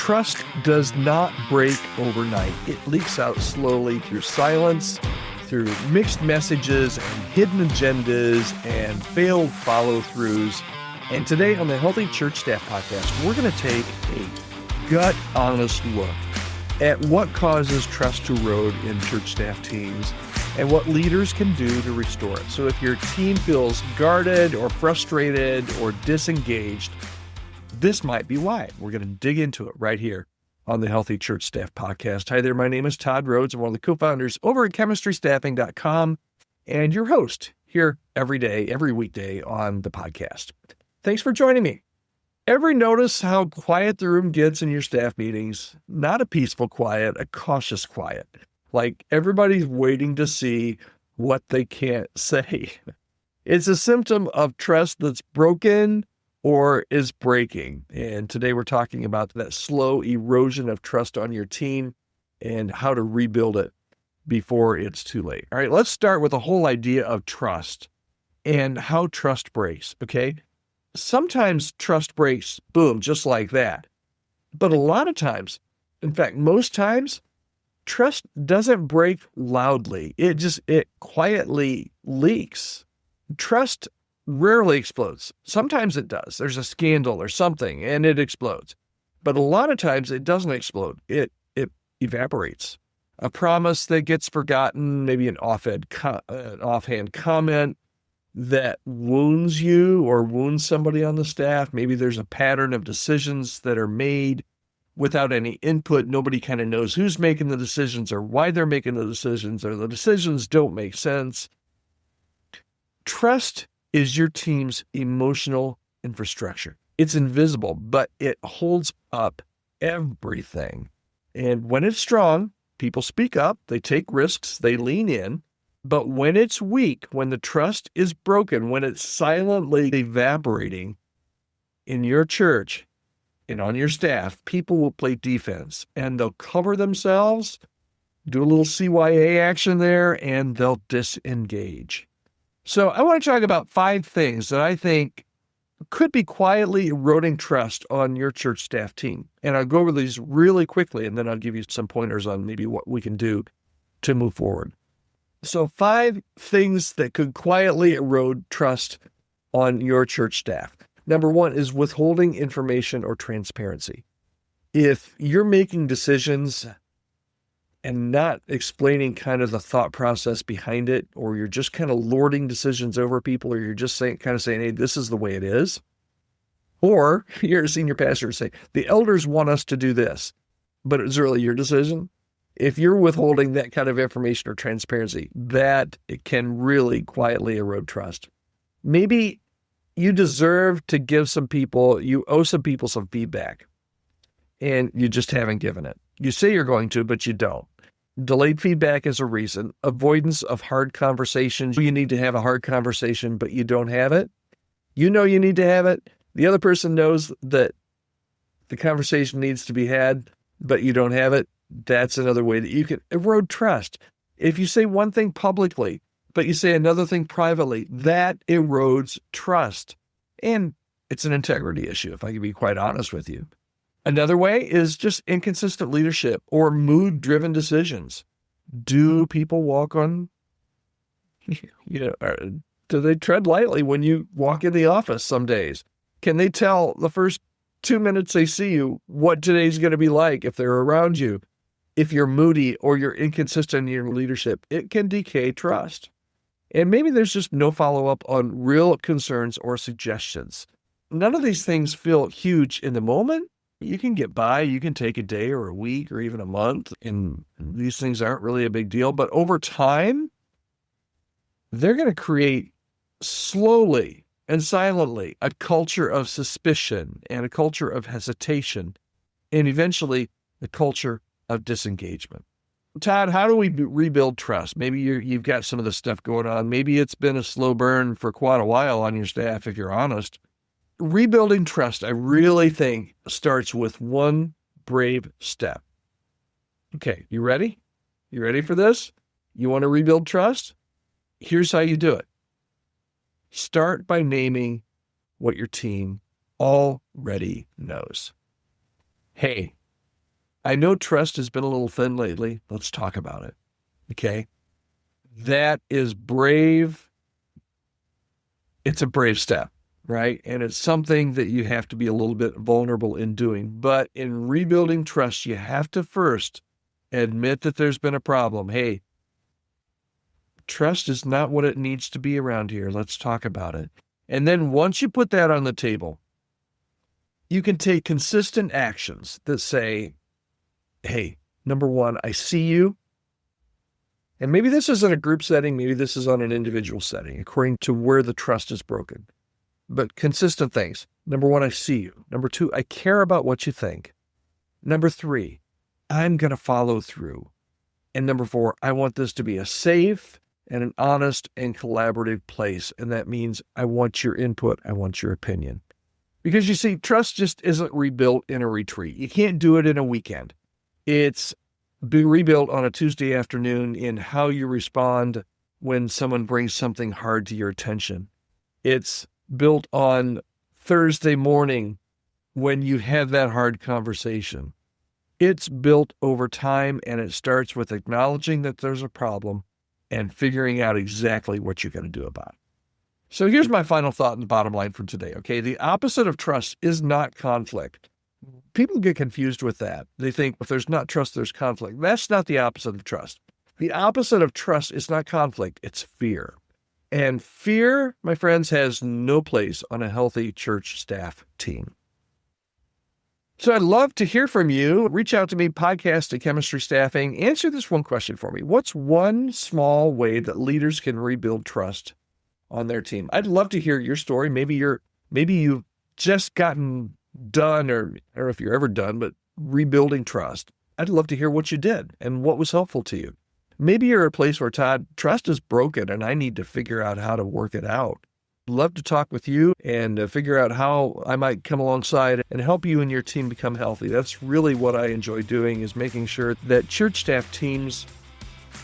Trust does not break overnight. It leaks out slowly through silence, through mixed messages and hidden agendas and failed follow-throughs. And today on the Healthy Church Staff Podcast, we're going to take a gut honest look at what causes trust to erode in church staff teams and what leaders can do to restore it. So if your team feels guarded or frustrated or disengaged, this might be why. We're going to dig into it right here on the Healthy Church Staff Podcast. Hi there, my name is Todd Rhodes. I'm one of the co-founders over at chemistrystaffing.com and your host here every day, every weekday on the podcast. Thanks for joining me. Ever notice how quiet the room gets in your staff meetings? Not a peaceful quiet, a cautious quiet. Like everybody's waiting to see what they can't say. It's a symptom of trust that's broken or is breaking. And today we're talking about that slow erosion of trust on your team and how to rebuild it before it's too late. All right, let's start with the whole idea of trust and how trust breaks, okay? Sometimes trust breaks, boom, just like that. But a lot of times, in fact, most times, trust doesn't break loudly. It quietly leaks. Trust rarely explodes. Sometimes it does. There's a scandal or something and it explodes. But a lot of times it doesn't explode. It evaporates. A promise that gets forgotten, maybe an offhand comment that wounds you or wounds somebody on the staff. Maybe there's a pattern of decisions that are made without any input. Nobody kind of knows who's making the decisions or why they're making the decisions, or the decisions don't make sense. Trust is your team's emotional infrastructure. It's invisible, but it holds up everything. And when it's strong, people speak up, they take risks, they lean in. But when it's weak, when the trust is broken, when it's silently evaporating in your church and on your staff, people will play defense and they'll cover themselves, do a little CYA action there, and they'll disengage. So I want to talk about 5 things that I think could be quietly eroding trust on your church staff team. And I'll go over these really quickly, and then I'll give you some pointers on maybe what we can do to move forward. So 5 things that could quietly erode trust on your church staff. Number 1 is withholding information or transparency. If you're making decisions and not explaining kind of the thought process behind it, or you're just kind of lording decisions over people, or you're just saying, hey, this is the way it is. Or you're a senior pastor saying, the elders want us to do this, but it's really your decision. If you're withholding that kind of information or transparency, that it can really quietly erode trust. Maybe you deserve to give you owe some people some feedback, and you just haven't given it. You say you're going to, but you don't. Delayed feedback is a reason. Avoidance of hard conversations. You need to have a hard conversation, but you don't have it. You know you need to have it. The other person knows that the conversation needs to be had, but you don't have it. That's another way that you can erode trust. If you say one thing publicly, but you say another thing privately, that erodes trust. And it's an integrity issue, if I can be quite honest with you. Another way is just inconsistent leadership or mood-driven decisions. Do people walk on, do they tread lightly when you walk in the office some days? Can they tell the first 2 minutes they see you what today's going to be like if they're around you? If you're moody or you're inconsistent in your leadership, it can decay trust. And maybe there's just no follow-up on real concerns or suggestions. None of these things feel huge in the moment. You can get by, you can take a day or a week or even a month, and these things aren't really a big deal. But over time, they're going to create slowly and silently a culture of suspicion and a culture of hesitation, and eventually the culture of disengagement. Todd, how do we rebuild trust? Maybe you've got some of this stuff going on. Maybe it's been a slow burn for quite a while on your staff, if you're honest. Rebuilding trust, I really think, starts with one brave step. Okay, you ready? You ready for this? You want to rebuild trust? Here's how you do it. Start by naming what your team already knows. Hey, I know trust has been a little thin lately. Let's talk about it. Okay. That is brave. It's a brave step, right? And it's something that you have to be a little bit vulnerable in doing. But in rebuilding trust, you have to first admit that there's been a problem. Hey, trust is not what it needs to be around here. Let's talk about it. And then once you put that on the table, you can take consistent actions that say, hey, number one, I see you. And maybe this is in a group setting, maybe this is on an individual setting, according to where the trust is broken. But consistent things. Number one, I see you. Number two, I care about what you think. Number three, I'm going to follow through. And number four, I want this to be a safe and an honest and collaborative place. And that means I want your input. I want your opinion. Because you see, trust just isn't rebuilt in a retreat. You can't do it in a weekend. It's be rebuilt on a Tuesday afternoon in how you respond when someone brings something hard to your attention. It's built on Thursday morning when you have that hard conversation. It's built over time, and it starts with acknowledging that there's a problem and figuring out exactly what you're going to do about it. So here's my final thought and the bottom line for today, okay? The opposite of trust is not conflict. People get confused with that. They think if there's not trust, there's conflict. That's not the opposite of trust. The opposite of trust is not conflict, it's fear. And fear, my friends, has no place on a healthy church staff team. So I'd love to hear from you. Reach out to me, podcast@Chemistry Staffing. Answer this one question for me. What's one small way that leaders can rebuild trust on their team? I'd love to hear your story. Maybe you've just gotten done, or if you're ever done, but rebuilding trust. I'd love to hear what you did and what was helpful to you. Maybe you're at a place where, Todd, trust is broken and I need to figure out how to work it out. Love to talk with you and figure out how I might come alongside and help you and your team become healthy. That's really what I enjoy doing, is making sure that church staff teams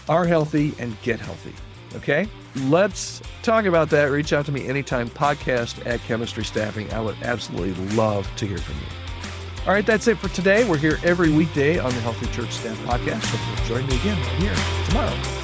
are healthy and get healthy. Okay? Let's talk about that. Reach out to me anytime, podcast@Chemistry Staffing. I would absolutely love to hear from you. All right, that's it for today. We're here every weekday on the Healthy Church Staff Podcast. So join me again right here tomorrow.